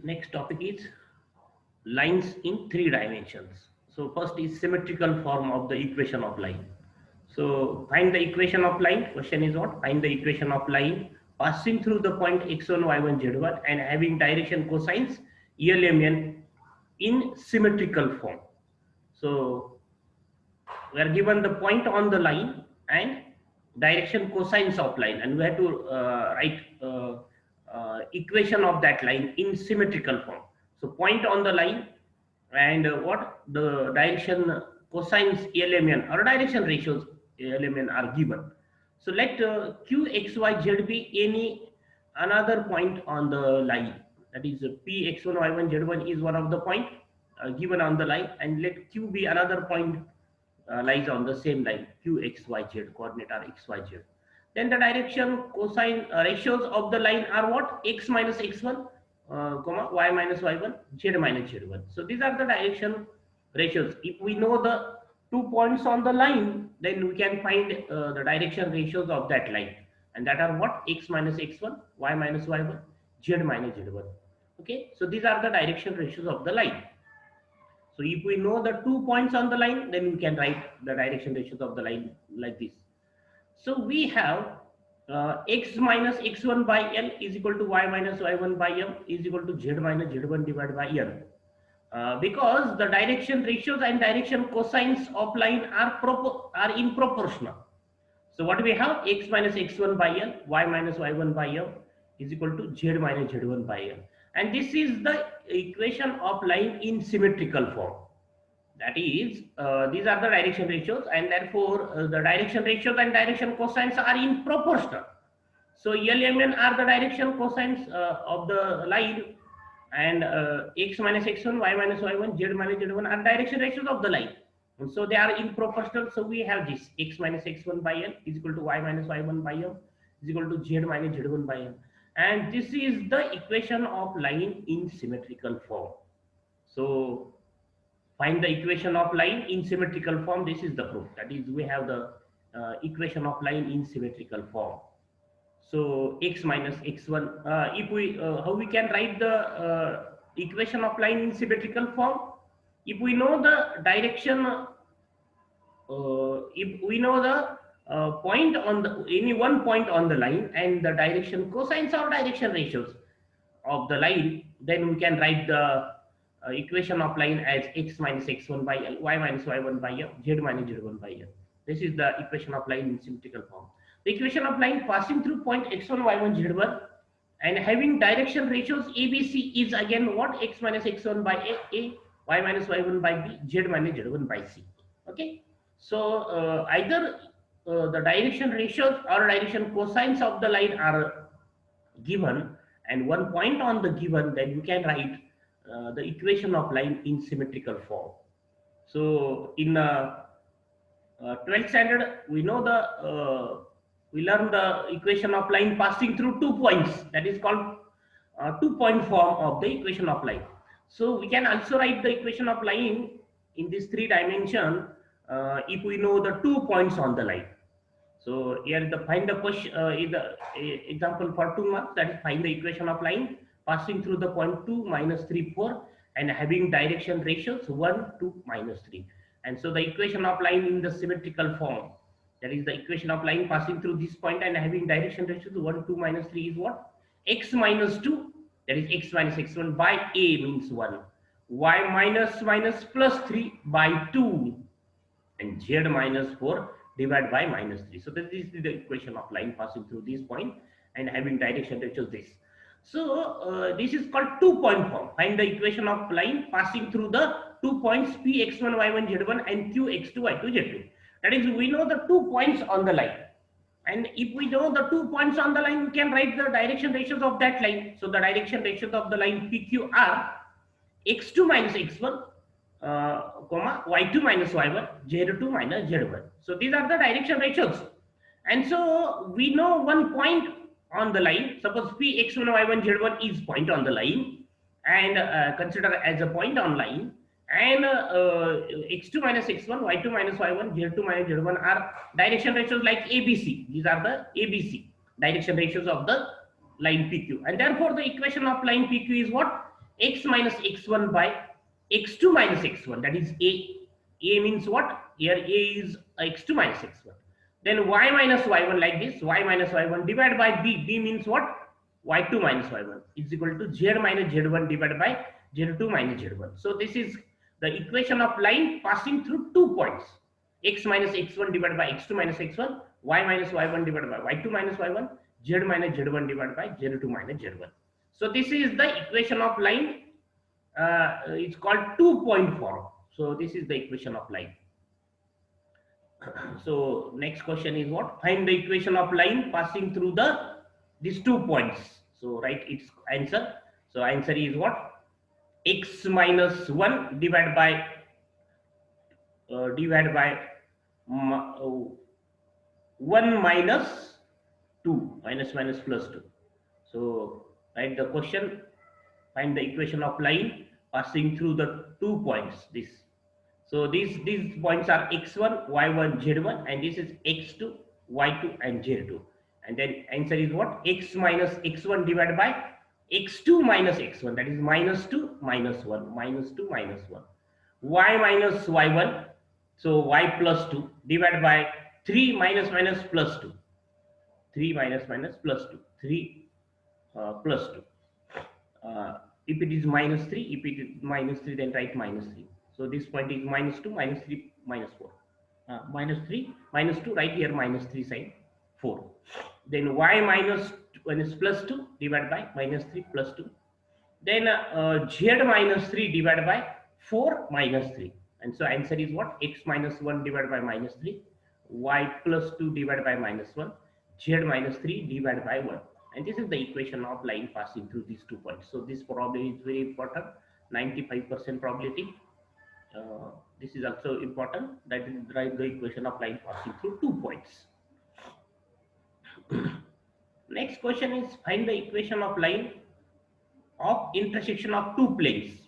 Next topic is lines in three dimensions. So first is symmetrical form of the equation of line. So find the equation of line. Question is what? Find the equation of line passing through the point x1, y1, z1 and having direction cosines ELMN in symmetrical form. So we are given the point on the line and direction cosines of line, and we have to write equation of that line in symmetrical form. So point on the line and what the direction cosines ELMN or direction ratios ELMN are given. So let q x y z be any another point on the line, that is p x1 y1 z1 is one of the point given on the line, and let q be another point lies on the same line q x y z, coordinate are x y z. Then the direction cosine ratios of the line are what? X minus x1 comma y minus y1 z minus z1. So these are the direction ratios. If we know the 2 points on the line, then we can find the direction ratios of that line, and that are what? X minus x1, y minus y1, z minus z1. Okay, so these are the direction ratios of the line. So if we know the 2 points on the line, then we can write the direction ratios of the line like this. So we have x minus x1 by n is equal to y minus y1 by m is equal to z minus z1 divided by n. Because the direction ratios and direction cosines of line are in proportional. So what we have? X minus x1 by n, y minus y1 by m is equal to z minus z1 by n. And this is the equation of line in symmetrical form. That is, these are the direction ratios, and therefore the direction ratios and direction cosines are in proportional. So ELMN are the direction cosines of the line, and x minus x1, y minus y1, z minus z1 are direction ratios of the line. And so they are in proportional. So we have this x minus x1 by n is equal to y minus y1 by m is equal to z minus z1 by n. And this is the equation of line in symmetrical form. So find the equation of line in symmetrical form. This is the proof. That is, we have the equation of line in symmetrical form. So x minus x1. If we how we can write the equation of line in symmetrical form? If we know the direction, if we know the point on the any one point on the line and the direction cosines or direction ratios of the line, then we can write the equation of line as x minus x1 by l, y minus y1 by m, z minus z1 by l. This is the equation of line in symmetrical form. The equation of line passing through point x1, y1, z1 and having direction ratios ABC is again what? X minus x1 by a, y minus y1 by b, z minus z1 by c. Okay. So either the direction ratios or direction cosines of the line are given and one point on the given, then you can write the equation of line in symmetrical form. So in 12th standard, we know we learn the equation of line passing through 2 points. That is called 2-point form of the equation of line. So we can also write the equation of line in this 3 dimension if we know the 2 points on the line. So here the find the question is the example for 2 marks, that is find the equation of line passing through the point 2, minus 3, 4 and having direction ratios 1, 2, minus 3. And so the equation of line in the symmetrical form, that is the equation of line passing through this point and having direction ratios 1, 2, minus 3 is what? X minus 2, that is x minus x1 by a means 1, y minus plus 3 by 2 and z minus 4 divided by minus 3. So this is the equation of line passing through this point and having direction ratios this. So this is called 2-point form. Find the equation of line passing through the 2 points p x1 y1 z1 and q x2 y2 z2. That is, we know the 2 points on the line, and if we know the 2 points on the line, we can write the direction ratios of that line. So the direction ratios of the line PQ are x2 minus x1 comma y2 minus y1, z2 minus z1. So these are the direction ratios, and so we know one point on the line. Suppose p x1 y1 z1 is point on the line and consider as a point on line, and x2 minus x1, y2 minus y1, z2 minus z1 are direction ratios like ABC. These are the ABC direction ratios of the line PQ, and therefore the equation of line PQ is what? x minus x1 by x2 minus x1, that is a means what? Here a is x2 minus x1. Then y minus y1 like this, y minus y1 divided by b means what? Y2 minus y1 is equal to z minus z1 divided by z2 minus z1. So this is the equation of line passing through 2 points: x minus x1 divided by x2 minus x1, y minus y1 divided by y2 minus y1, z minus z1 divided by z2 minus z1. So this is the equation of line. It's called 2-point form. So this is the equation of line. So next question is what? Find the equation of line passing through these 2 points. So write its answer. So answer is what? X minus 1 divided by 1 minus 2, minus minus plus 2. So write the question. Find the equation of line passing through the 2 points. This. So these points are x1, y1, z1, and this is x2, y2, and z2. And then answer is what? X minus x1 divided by x2 minus x1, that is minus 2 minus 1, minus 2 minus 1. Y minus y1, so y plus 2 divided by 3 minus minus plus 2. 3 minus minus plus 2. 3 plus 2. If it is minus 3, if it is minus 3, then write minus 3. So this point is minus 2, minus 3, minus 4. Minus 3, minus 2, right here minus 3 sign, 4. Then y minus 1 is plus 2 divided by minus 3 plus 2. Then z minus 3 divided by 4 minus 3. And so answer is what? X minus 1 divided by minus 3, y plus 2 divided by minus 1, z minus 3 divided by 1. And this is the equation of line passing through these 2 points. So this probability is very important, 95% probability. This is also important, that is write the equation of line passing through 2 points. Next question is find the equation of line of intersection of 2 planes.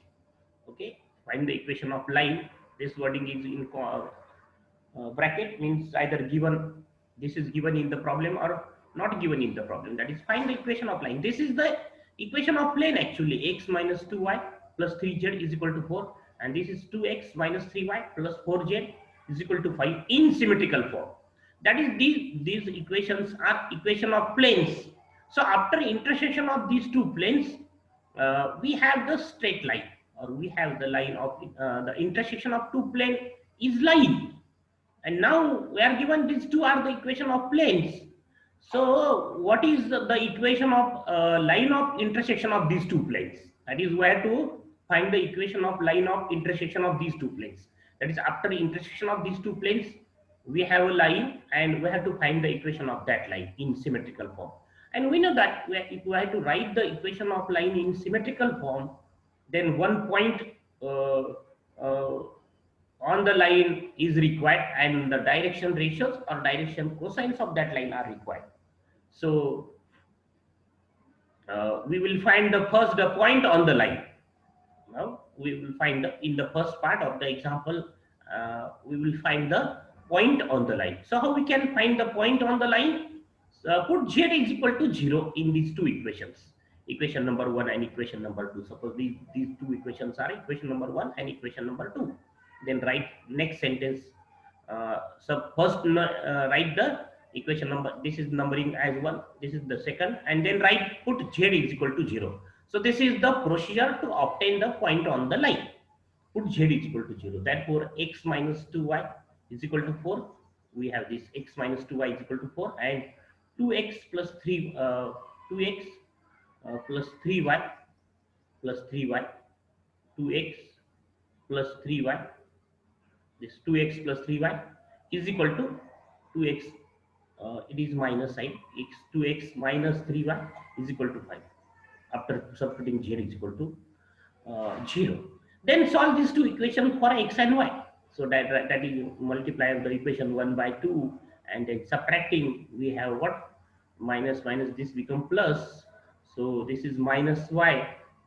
Okay, find the equation of line. This wording is in bracket, means either given, this is given in the problem or not given in the problem. That is find the equation of line. This is the equation of plane actually. X minus 2y plus 3z is equal to 4, and this is 2x minus 3y plus 4z is equal to 5 in symmetrical form. That is these equations are equation of planes. So after intersection of these 2 planes, we have the straight line, or we have the line of the intersection of 2 planes is line. And now we are given these 2 are the equation of planes. So what is the equation of line of intersection of these 2 planes? That is where to find the equation of line of intersection of these 2 planes. That is after intersection of these 2 planes, we have a line and we have to find the equation of that line in symmetrical form. And we know that if we have to write the equation of line in symmetrical form, then 1 point on the line is required, and the direction ratios or direction cosines of that line are required. So we will find the point on the line. Now we will find in the first part of the example, we will find the point on the line. So how we can find the point on the line? Put z is equal to 0 in these 2 equations, equation number 1 and equation number 2. Suppose these 2 equations are equation number 1 and equation number 2. Then write next sentence. So first write the equation number, this is numbering as 1, this is the second, and then put z is equal to 0. So this is the procedure to obtain the point on the line. Put z is equal to 0. Therefore x minus 2y is equal to 4. We have this x minus 2y is equal to 4, and 2x plus 3 2x plus 3y plus 3y, 2x plus 3y, this 2x plus 3y is equal to 2x, it is minus sign, 2x minus 3y is equal to 5 after substituting z is equal to 0. Then solve these 2 equations for x and y. So that is multiply the equation 1 by 2, and then subtracting, we have what? Minus this become plus. So this is minus y,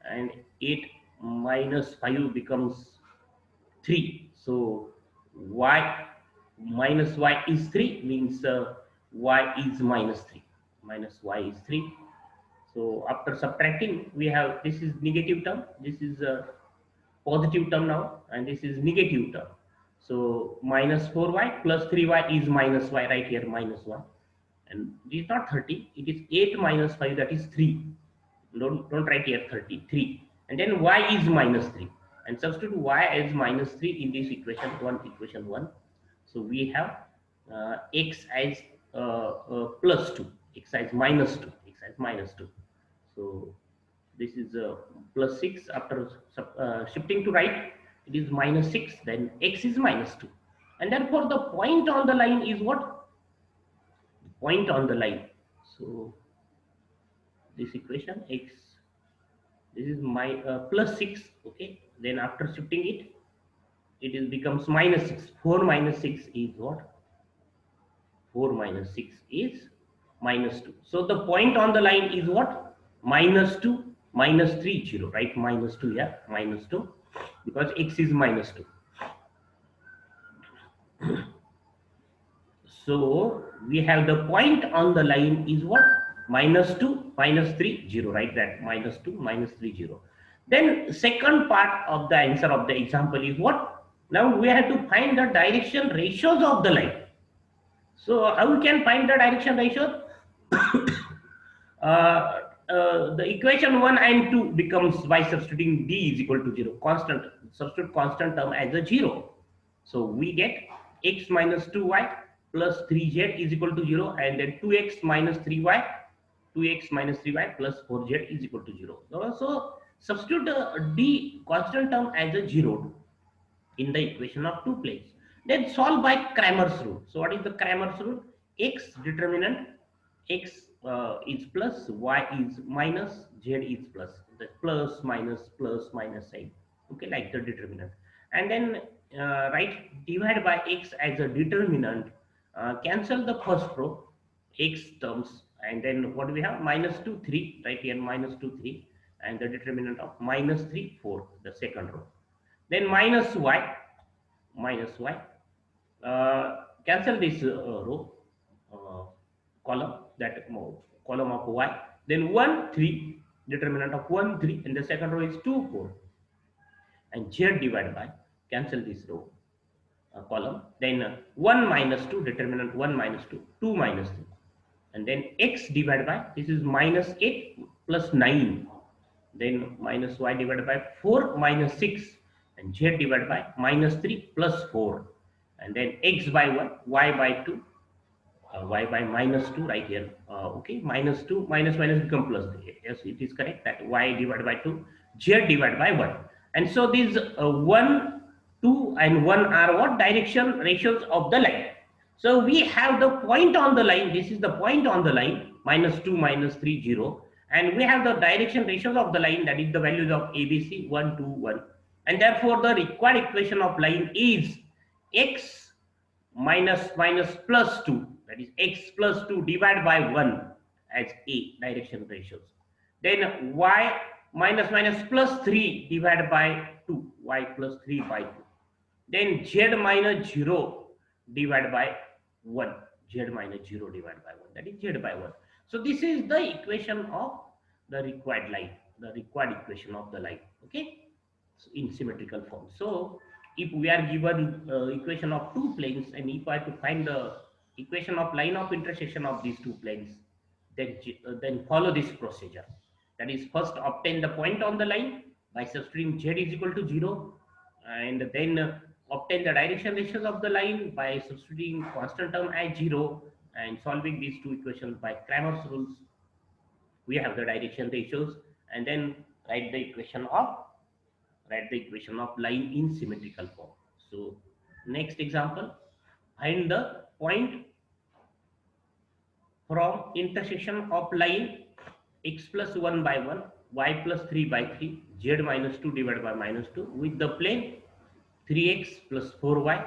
and 8 minus 5 becomes 3. So y minus y is 3, means y is minus 3. Minus y is 3. So So after subtracting, we have, this is negative term, this is a positive term now, and this is negative term. So minus 4y plus 3y is minus y, right here minus 1. And it is not 30, it is 8 minus 5, that is 3. Don't write here 33. And then y is minus 3. And substitute y as minus 3 in this equation 1. So we have x as plus 2, x as minus 2, x as minus 2. So this is plus 6. After shifting to right, it is minus 6, then x is minus 2. And therefore the point on the line is what? Point on the line. So this equation x, this is my plus 6, okay. Then after shifting it, it is becomes minus 6. 4 minus 6 is what? 4 minus 6 is minus 2. So the point on the line is what? Minus 2, minus 3, 0, right? Minus 2, yeah, minus 2, because x is minus 2. So we have the point on the line is what? Minus 2, minus 3, 0, right? That minus 2, minus 3, 0. Then second part of the answer of the example is what? Now we have to find the direction ratios of the line. So how we can find the direction ratios? The equation 1 and 2 becomes by substituting d is equal to 0. Constant, substitute constant term as a 0. So we get x minus 2y plus 3z is equal to 0, and then 2x minus 3y, 2x minus 3y plus 4z is equal to 0. So substitute d constant term as a 0 in the equation of two planes. Then solve by Cramer's rule. So what is the Cramer's rule? X determinant, x is plus, y is minus, z is plus. The plus minus sign. Okay, like the determinant. And then write divide by x as a determinant. Cancel the first row, x terms, and then what do we have? Minus 2, 3, right here minus 2, 3, and the determinant of minus 3, 4, the second row. Then minus y, cancel this row, column, that column of y. Then 1, 3, determinant of 1, 3, and the second row is 2, 4. And z divided by, cancel this row, column. Then 1 minus 2, determinant 1 minus 2, 2 minus 3. And then x divided by, this is minus 8 plus 9. Then minus y divided by 4 minus 6. And z divided by minus 3 plus 4. And then x by 1, y by 2, y by minus 2 right here. Okay, minus 2, minus become plus. Yes, it is correct that y divided by 2, z divided by 1. And so these 1, 2 and 1 are what? Direction ratios of the line. So we have the point on the line. This is the point on the line, minus 2, minus 3, 0. And we have the direction ratios of the line, that is the values of ABC, 1, 2, 1. And therefore the required equation of line is x minus plus 2, that is x plus 2 divided by 1 as A, direction ratios. Then y minus plus 3 divided by 2, y plus 3 by 2. Then z minus 0 divided by 1, z minus 0 divided by 1, that is z by 1. So this is the equation of the required line, the required equation of the line, okay, so in symmetrical form. So if we are given equation of two planes, and if I have to find the equation of line of intersection of these two planes, then follow this procedure. That is, first obtain the point on the line by substituting z is equal to 0, and then obtain the direction ratios of the line by substituting constant term as 0, and solving these two equations by Cramer's rules. We have the direction ratios, and then write the equation of line in symmetrical form. So next example, find the point from intersection of line x plus 1 by 1, y plus 3 by 3, z minus 2 divided by minus 2 with the plane 3x plus 4y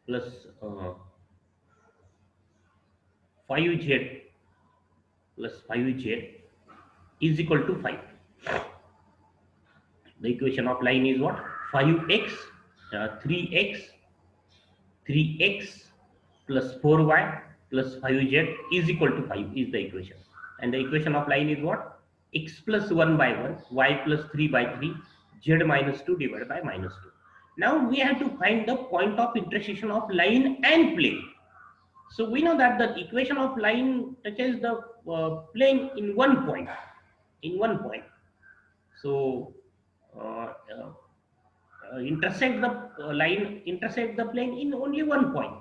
plus 5z plus 5z is equal to 5. The equation of line is what? 5x, 3x plus 4y plus 5z is equal to 5 is the equation. And the equation of line is what? X plus 1 by 1, y plus 3 by 3, z minus 2 divided by minus 2. Now we have to find the point of intersection of line and plane. So we know that the equation of line touches the plane in one point. In one point. So uh, uh, intersect the line, intersect the plane in only one point.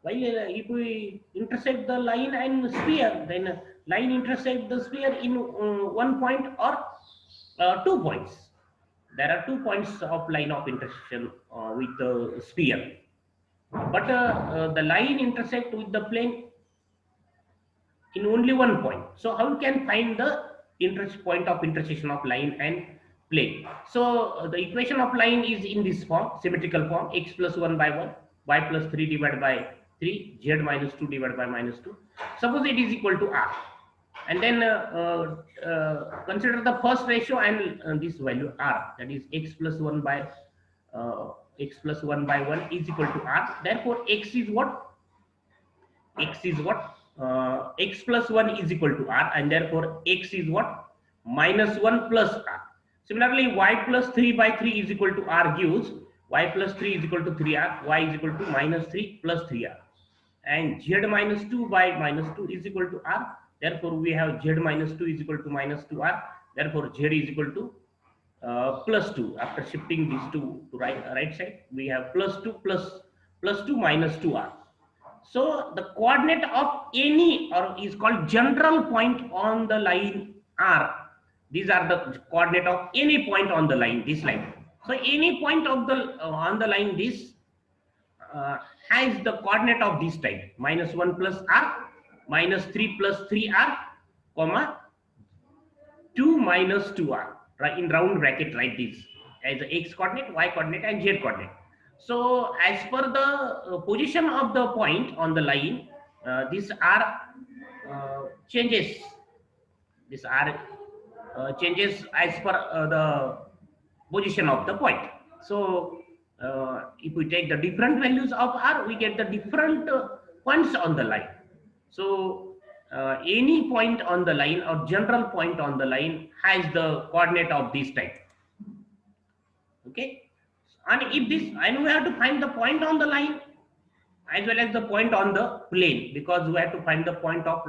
While if we intersect the line and sphere, then line intersect the sphere in one point or 2 points. There are 2 points of line of intersection with the sphere, but the line intersect with the plane in only one point. So how you can find the point of intersection of line and plane? So the equation of line is in this form, symmetrical form: x plus 1 by 1, y plus 3 divided by 3, z minus 2 divided by minus 2. Suppose it is equal to r, and then consider the first ratio and this value r, that is x plus 1 by x plus 1 by 1 is equal to r. Therefore x is what? X is what? X plus 1 is equal to r, and therefore x is what? Minus 1 plus r. Similarly, y plus 3 by 3 is equal to r gives y plus 3 is equal to 3r, y is equal to minus 3 plus 3r, and z minus 2 by minus 2 is equal to r. Therefore we have z minus 2 is equal to minus 2r. Therefore z is equal to plus 2. After shifting these two to right side, we have plus 2 plus 2 minus 2r. So the coordinate of any, or is called general point on the line r. These are the coordinate of any point on the line, this line. So any point of the on the line this uh, has the coordinate of this type: minus 1 plus r, minus 3 plus 3r, comma 2 minus 2r. Right, in round bracket, write this as the x coordinate, y coordinate, and z coordinate. So as per the position of the point on the line, this r changes. This r changes as per the position of the point. So if we take the different values of r, we get the different points on the line. So any point on the line or general point on the line has the coordinate of this type. Okay, and if this, and we have to find the point on the line as well as the point on the plane, because we have to find the point of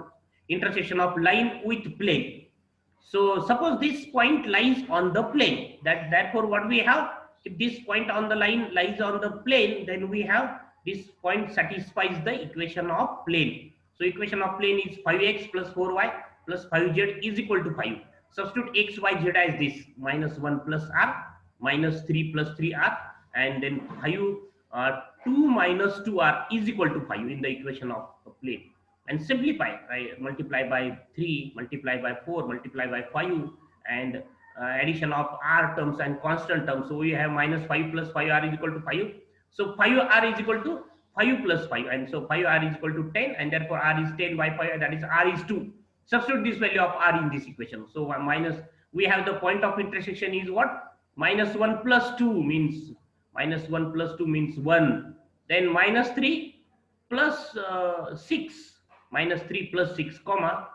intersection of line with plane. So suppose this point lies on the plane, that therefore what we have, if this point on the line lies on the plane, then we have this point satisfies the equation of plane. So equation of plane is 5x plus 4y plus 5z is equal to 5. Substitute x, y, z as this: minus 1 plus r, minus 3 plus 3r, and then 5 2 minus 2r is equal to 5 in the equation of plane. And simplify, right? Multiply by 3, multiply by 4, multiply by 5, and addition of r terms and constant terms. So we have minus 5 plus 5r is equal to 5. So 5r is equal to 5 plus 5, and so 5r is equal to 10, and therefore r is 10 by 5, that is r is 2. Substitute this value of r in this equation. So minus, we have the point of intersection is what? Minus 1 plus 2 means, minus 1 plus 2 means 1. Then minus 3 plus 6, minus 3 plus 6, comma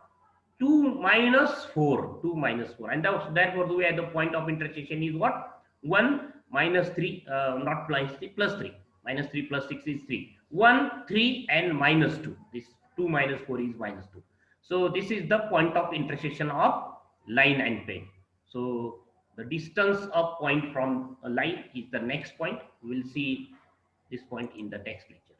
2 minus 4, 2 minus 4, and therefore we have the point of intersection is what? 1 minus 3, not plus 3, plus 3, minus 3 plus 6 is 3, 1 3 and minus 2. This 2 minus 4 is minus 2. So this is the point of intersection of line and plane. So the distance of point from a line is the next point. We will see this point in the next lecture.